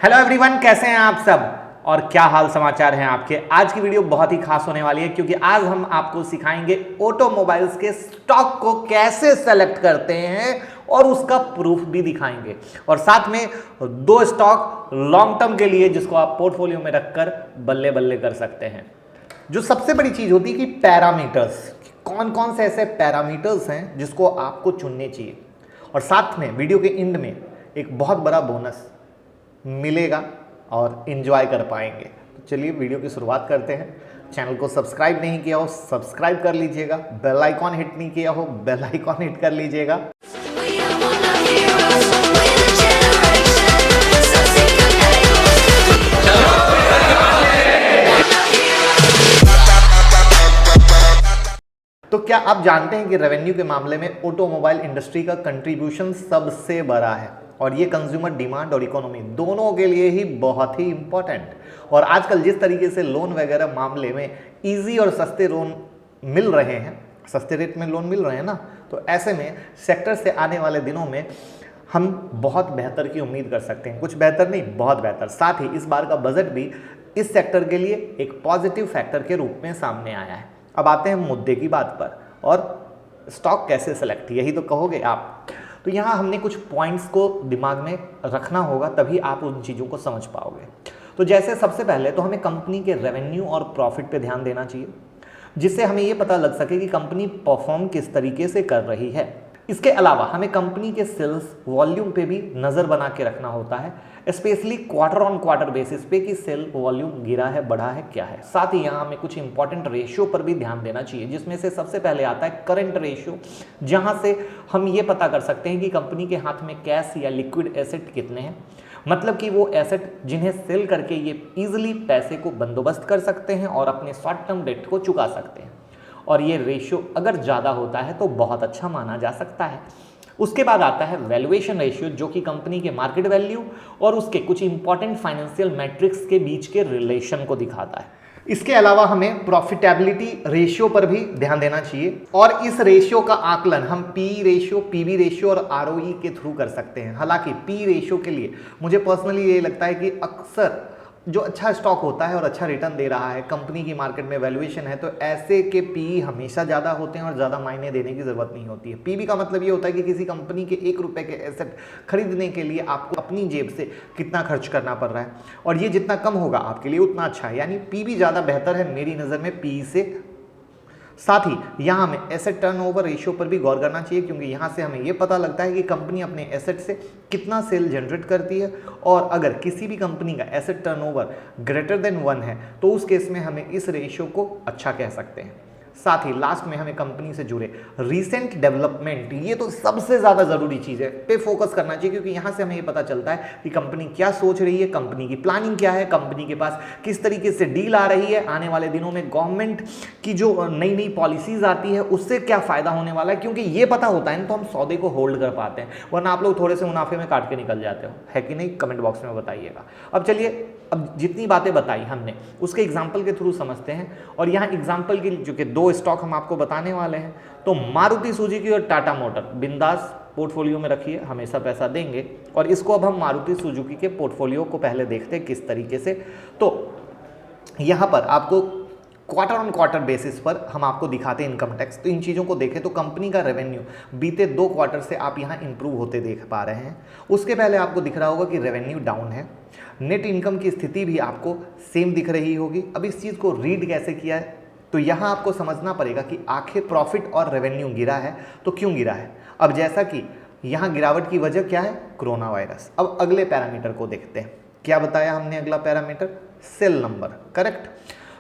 Hello everyone, कैसे हैं आप सब और क्या हाल समाचार हैं आपके। आज की वीडियो बहुत ही खास होने वाली है क्योंकि आज हम आपको सिखाएंगे ऑटोमोबाइल्स के स्टॉक को कैसे सेलेक्ट करते हैं और उसका प्रूफ भी दिखाएंगे और साथ में दो स्टॉक लॉन्ग टर्म के लिए जिसको आप पोर्टफोलियो में रखकर बल्ले बल्ले कर सकते हैं। जो सबसे बड़ी चीज होती है कि पैरामीटर्स, कौन कौन से ऐसे पैरामीटर्स हैं जिसको आपको चुनने चाहिए और साथ में वीडियो के एंड में एक बहुत बड़ा बोनस मिलेगा और एंजॉय कर पाएंगे। तो चलिए वीडियो की शुरुआत करते हैं। चैनल को सब्सक्राइब नहीं किया हो सब्सक्राइब कर लीजिएगा, बेल आइकॉन हिट नहीं किया हो बेल आइकॉन हिट कर लीजिएगा। तो क्या आप जानते हैं कि रेवेन्यू के मामले में ऑटोमोबाइल इंडस्ट्री का कंट्रीब्यूशन सबसे बड़ा है और ये कंज्यूमर डिमांड और इकोनॉमी दोनों के लिए ही बहुत ही इंपॉर्टेंट। और आजकल जिस तरीके से लोन वगैरह मामले में इजी और सस्ते लोन मिल रहे हैं, सस्ते रेट में लोन मिल रहे हैं ना, तो ऐसे में सेक्टर से आने वाले दिनों में हम बहुत बेहतर की उम्मीद कर सकते हैं। कुछ बेहतर नहीं, बहुत बेहतर। साथ ही इस बार का बजट भी इस सेक्टर के लिए एक पॉजिटिव फैक्टर के रूप में सामने आया है। अब आते हैं मुद्दे की बात पर, और स्टॉक कैसे सेलेक्ट, यही तो कहोगे आप। तो यहाँ हमने कुछ पॉइंट्स को दिमाग में रखना होगा, तभी आप उन चीज़ों को समझ पाओगे। तो जैसे सबसे पहले तो हमें कंपनी के रेवेन्यू और प्रॉफिट पे ध्यान देना चाहिए, जिससे हमें ये पता लग सके कि कंपनी परफॉर्म किस तरीके से कर रही है। इसके अलावा हमें कंपनी के सेल्स वॉल्यूम पे भी नज़र बना के रखना होता है, specially quarter on quarter basis पे कि सेल वॉल्यूम गिरा है, बढ़ा है, क्या है। साथ ही यहाँ हमें कुछ इंपॉर्टेंट रेशियो पर भी ध्यान देना चाहिए, जिसमें से सबसे पहले आता है करंट रेशियो, जहाँ से हम ये पता कर सकते हैं कि कंपनी के हाथ में कैश या लिक्विड एसेट कितने हैं, मतलब कि वो एसेट जिन्हें सेल करके ये ईजिली पैसे को बंदोबस्त कर सकते हैं और अपने शॉर्ट टर्म डेट को चुका सकते हैं। और ये रेशियो अगर ज़्यादा होता है तो बहुत अच्छा माना जा सकता है। उसके बाद आता है वैल्यूएशन रेशियो, जो कि कंपनी के मार्केट वैल्यू और उसके कुछ इंपॉर्टेंट फाइनेंशियल मैट्रिक्स के बीच के रिलेशन को दिखाता है। इसके अलावा हमें प्रॉफिटेबिलिटी रेशियो पर भी ध्यान देना चाहिए और इस रेशियो का आकलन हम पी रेशियो, पीबी रेशियो और आरओई के थ्रू कर सकते हैं। हालांकि पी रेशियो के लिए मुझे पर्सनली ये लगता है कि अक्सर जो अच्छा स्टॉक होता है और अच्छा रिटर्न दे रहा है, कंपनी की मार्केट में वैल्यूएशन है, तो ऐसे के पी हमेशा ज़्यादा होते हैं और ज़्यादा मायने देने की ज़रूरत नहीं होती है। पीबी का मतलब ये होता है कि किसी कंपनी के 1 रुपये के एसेट खरीदने के लिए आपको अपनी जेब से कितना खर्च करना पड़ रहा है, और ये जितना कम होगा आपके लिए उतना अच्छा है। यानी पीबी ज़्यादा बेहतर है मेरी नज़र में पी से। साथ ही यहाँ हमें एसेट टर्नओवर रेशियो पर भी गौर करना चाहिए, क्योंकि यहाँ से हमें ये पता लगता है कि कंपनी अपने एसेट से कितना सेल जनरेट करती है, और अगर किसी भी कंपनी का एसेट टर्नओवर ग्रेटर देन 1 है तो उस केस में हमें इस रेशियो को अच्छा कह सकते हैं। साथ ही लास्ट में हमें कंपनी से जुड़े रीसेंट डेवलपमेंट, ये तो सबसे ज़्यादा ज़रूरी चीज़ है, पे फोकस करना चाहिए, क्योंकि यहाँ से हमें ये पता चलता है कि कंपनी क्या सोच रही है, कंपनी की प्लानिंग क्या है, कंपनी के पास किस तरीके से डील आ रही है, आने वाले दिनों में गवर्नमेंट की जो नई नई पॉलिसीज़ आती है उससे क्या फ़ायदा होने वाला है। क्योंकि ये पता होता है ना तो हम सौदे को होल्ड कर पाते हैं, वरना आप लोग थोड़े से मुनाफे में काट के निकल जाते हो, है कि नहीं? कमेंट बॉक्स में बताइएगा। अब चलिए, अब जितनी बातें बताई हमने उसके एग्जाम्पल के थ्रू समझते हैं। और यहाँ एग्जाम्पल की जो कि 2 स्टॉक हम आपको बताने वाले हैं, तो मारुति सुजुकी और टाटा मोटर बिंदास पोर्टफोलियो में रखिए, हमेशा पैसा देंगे। और इसको अब हम मारुति सुजुकी के पोर्टफोलियो को पहले देखते हैं किस तरीके से। तो यहाँ पर आपको क्वार्टर ऑन क्वार्टर बेसिस पर हम आपको दिखाते हैं इनकम टैक्स। तो इन चीज़ों को देखें तो कंपनी का रेवेन्यू बीते 2 क्वार्टर से आप यहाँ इंप्रूव होते देख पा रहे हैं। उसके पहले आपको दिख रहा होगा कि रेवेन्यू डाउन है, नेट इनकम की स्थिति भी आपको सेम दिख रही होगी। अब इस चीज़ को रीड कैसे किया है, तो यहाँ आपको समझना पड़ेगा कि आखिर प्रॉफिट और रेवेन्यू गिरा है तो क्यों गिरा है। अब जैसा कि यहाँ गिरावट की वजह क्या है, कोरोना वायरस। अब अगले पैरामीटर को देखते हैं, क्या बताया हमने अगला पैरामीटर, सेल नंबर, करेक्ट।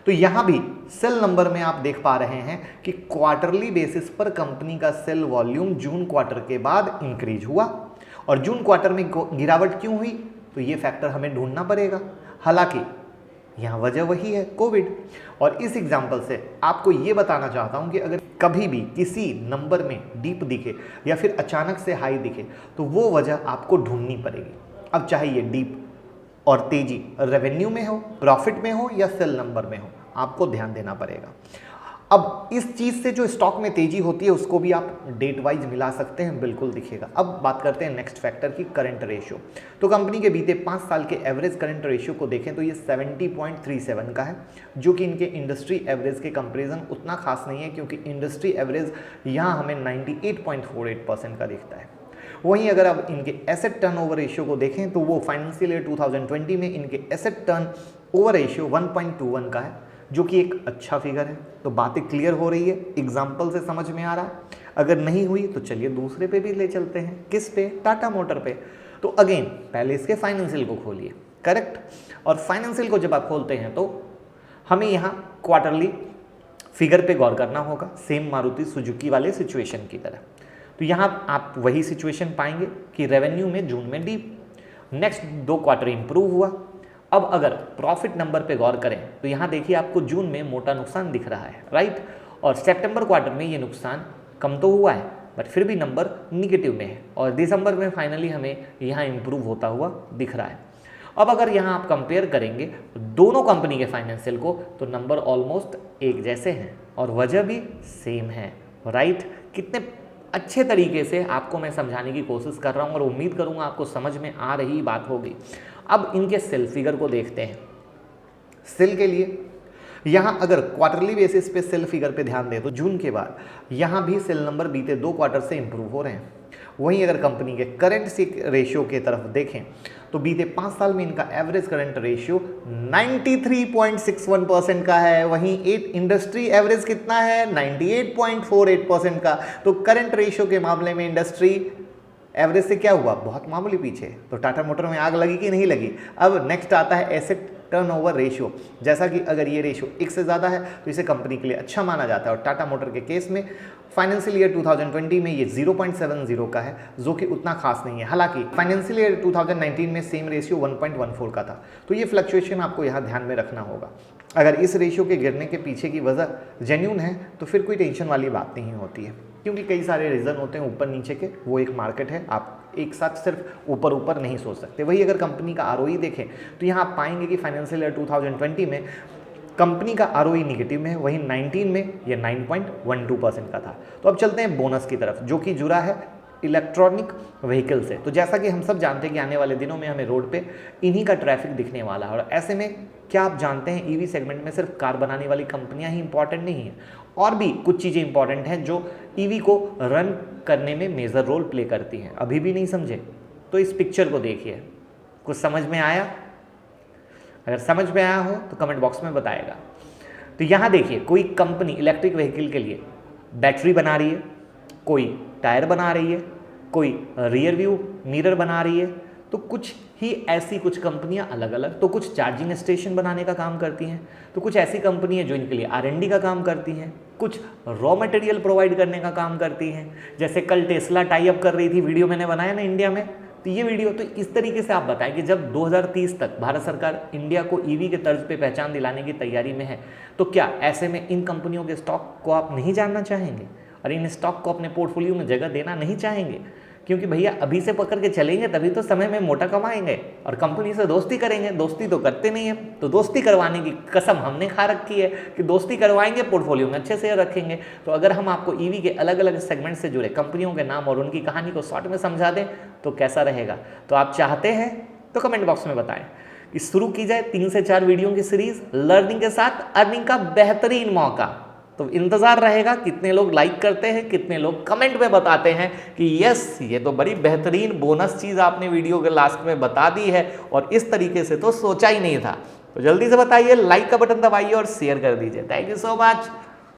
तो यहाँ भी सेल नंबर में आप देख पा रहे हैं कि क्वार्टरली बेसिस पर कंपनी का सेल वॉल्यूम जून क्वार्टर के बाद इंक्रीज हुआ, और जून क्वार्टर में गिरावट क्यों हुई तो ये फैक्टर हमें ढूंढना पड़ेगा। हालांकि यहाँ वजह वही है, कोविड। और इस एग्जाम्पल से आपको ये बताना चाहता हूँ कि अगर कभी भी किसी नंबर में डीप दिखे या फिर अचानक से हाई दिखे तो वो वजह आपको ढूंढनी पड़ेगी। अब चाहे ये डीप और तेजी रेवेन्यू में हो, प्रॉफिट में हो या सेल नंबर में हो, आपको ध्यान देना पड़ेगा। अब इस चीज से जो स्टॉक में तेजी होती है उसको भी आप डेट वाइज मिला सकते हैं, बिल्कुल दिखेगा। अब बात करते हैं नेक्स्ट फैक्टर की, करंट रेशियो। तो कंपनी के बीते 5 साल के एवरेज करंट रेशियो को देखें तो ये 70.37 का है, जो कि इनके इंडस्ट्री एवरेज के कंपेरिजन उतना खास नहीं है, क्योंकि इंडस्ट्री एवरेज यहाँ हमें 98.48% का दिखता है। वहीं अगर आप इनके एसेट टर्नओवर रेशियो को देखें तो वो फाइनेंशियल ईयर 2020 में इनके एसेट टर्नओवर रेशियो 1.21 का है, जो कि एक अच्छा फिगर है। तो बातें क्लियर हो रही है, एग्जाम्पल से समझ में आ रहा है। अगर नहीं हुई तो चलिए दूसरे पे भी ले चलते हैं। किस पे? टाटा मोटर पे। तो अगेन पहले इसके फाइनेंशियल को खोलिए, करेक्ट। और फाइनेंशियल को जब आप खोलते हैं तो हमें यहाँ क्वार्टरली फिगर पे गौर करना होगा, सेम मारुति सुजुकी वाले सिचुएशन की तरह। तो यहाँ आप वही सिचुएशन पाएंगे कि रेवेन्यू में जून में डीप, नेक्स्ट 2 क्वार्टर इंप्रूव हुआ। अब अगर प्रॉफिट नंबर पे गौर करें तो यहाँ देखिए आपको जून में मोटा नुकसान दिख रहा है, राइट। और सितंबर क्वार्टर में ये नुकसान कम तो हुआ है बट फिर भी नंबर निगेटिव में है, और दिसंबर में फाइनली हमें यहाँ इंप्रूव होता हुआ दिख रहा है। अब अगर यहाँ आप कंपेयर करेंगे दोनों कंपनी के फाइनेंशियल को तो नंबर ऑलमोस्ट एक जैसे हैं और वजह भी सेम है, राइट। कितने अच्छे तरीके से आपको मैं समझाने की कोशिश कर रहा हूँ और उम्मीद करूँगा आपको समझ में आ रही बात होगी। अब इनके सेल फिगर को देखते हैं। सेल के लिए यहाँ अगर क्वार्टरली बेसिस पे सेल फिगर पे ध्यान दें तो जून के बाद यहाँ भी सेल नंबर बीते 2 क्वार्टर से इंप्रूव हो रहे हैं। वहीं अगर कंपनी के करंट रेशियो की तरफ देखें तो बीते 5 साल में इनका एवरेज करंट रेशियो 93.61% का है। वहीं इंडस्ट्री एवरेज कितना है? 98.48% का। तो करंट रेशियो के मामले में इंडस्ट्री एवरेज से क्या हुआ? बहुत मामूली पीछे। तो टाटा मोटर में आग लगी कि नहीं लगी? अब नेक्स्ट आता है एसेट टर्नओवर रेशियो। जैसा कि अगर ये रेशियो 1 से ज़्यादा है तो इसे कंपनी के लिए अच्छा माना जाता है, और टाटा मोटर के केस में फाइनेंशियल ईयर 2020 में ये 0.70 का है, जो कि उतना खास नहीं है। हालांकि फाइनेंशियल ईयर 2019 में सेम रेशियो 1.14 का था। तो ये फ्लक्चुएशन आपको यहाँ ध्यान में रखना होगा। अगर इस रेशियो के गिरने के पीछे की वजह जेन्यून है तो फिर कोई टेंशन वाली बात नहीं होती है, क्योंकि कई सारे रीज़न होते हैं ऊपर नीचे के। वो एक मार्केट है, आप एक साथ सिर्फ ऊपर ऊपर नहीं सोच सकते। वही अगर कंपनी का आरओई देखें तो यहाँ आप पाएंगे कि फाइनेंशियल ईयर 2020 में कंपनी का आरओई निगेटिव में है, वहीं 19 में ये 9.12% का था। तो अब चलते हैं बोनस की तरफ, जो कि जुड़ा है इलेक्ट्रॉनिक व्हीकल से। तो जैसा कि हम सब जानते हैं कि आने वाले दिनों में हमें रोड पे इन्हीं का ट्रैफिक दिखने वाला है, और ऐसे में क्या आप जानते हैं ईवी सेगमेंट में सिर्फ कार बनाने वाली कंपनियां ही इंपॉर्टेंट नहीं है, और भी कुछ चीज़ें इंपॉर्टेंट हैं जो ईवी को रन करने में मेजर रोल प्ले करती हैं। अभी भी नहीं समझे तो इस पिक्चर को देखिए, कुछ समझ में आया? अगर समझ में आया हो तो कमेंट बॉक्स में बताएगा। तो यहाँ देखिए, कोई कंपनी इलेक्ट्रिक व्हीकल के लिए बैटरी बना रही है, कोई टायर बना रही है, कोई रियर व्यू मिरर बना रही है, तो कुछ ही ऐसी कुछ कंपनियां अलग अलग, तो कुछ चार्जिंग स्टेशन बनाने का काम करती हैं, तो कुछ ऐसी कंपनी है जो इनके लिए R&D का काम करती हैं, कुछ रॉ मटेरियल प्रोवाइड करने का काम करती हैं। जैसे कल टेस्ला टाई अप कर रही थी, वीडियो मैंने बनाया ना इंडिया में, तो ये वीडियो तो इस तरीके से आप बताएं कि जब 2030 तक भारत सरकार इंडिया को ईवी के तर्ज पे पहचान दिलाने की तैयारी में है, तो क्या ऐसे में इन कंपनियों के स्टॉक को आप नहीं जानना चाहेंगे और इन स्टॉक को अपने पोर्टफोलियो में जगह देना नहीं चाहेंगे? क्योंकि भैया अभी से पकड़ के चलेंगे तभी तो समय में मोटा कमाएंगे, और कंपनी से दोस्ती करेंगे, दोस्ती तो करते नहीं है। तो दोस्ती करवाने की कसम हमने खा रखी है कि दोस्ती करवाएंगे, पोर्टफोलियो में अच्छे से रखेंगे। तो अगर हम आपको ईवी के अलग अलग सेगमेंट से जुड़े कंपनियों के नाम और उनकी कहानी को शॉर्ट में समझा दें तो कैसा रहेगा? तो आप चाहते हैं तो कमेंट बॉक्स में बताएं कि शुरू की जाए 3 से 4 वीडियो की सीरीज, लर्निंग के साथ अर्निंग का बेहतरीन मौका। तो इंतजार रहेगा कितने लोग लाइक करते हैं, कितने लोग कमेंट में बताते हैं कि यस, ये तो बड़ी बेहतरीन बोनस चीज़ आपने वीडियो के लास्ट में बता दी है और इस तरीके से तो सोचा ही नहीं था। तो जल्दी से बताइए, लाइक का बटन दबाइए और शेयर कर दीजिए। Thank you so much.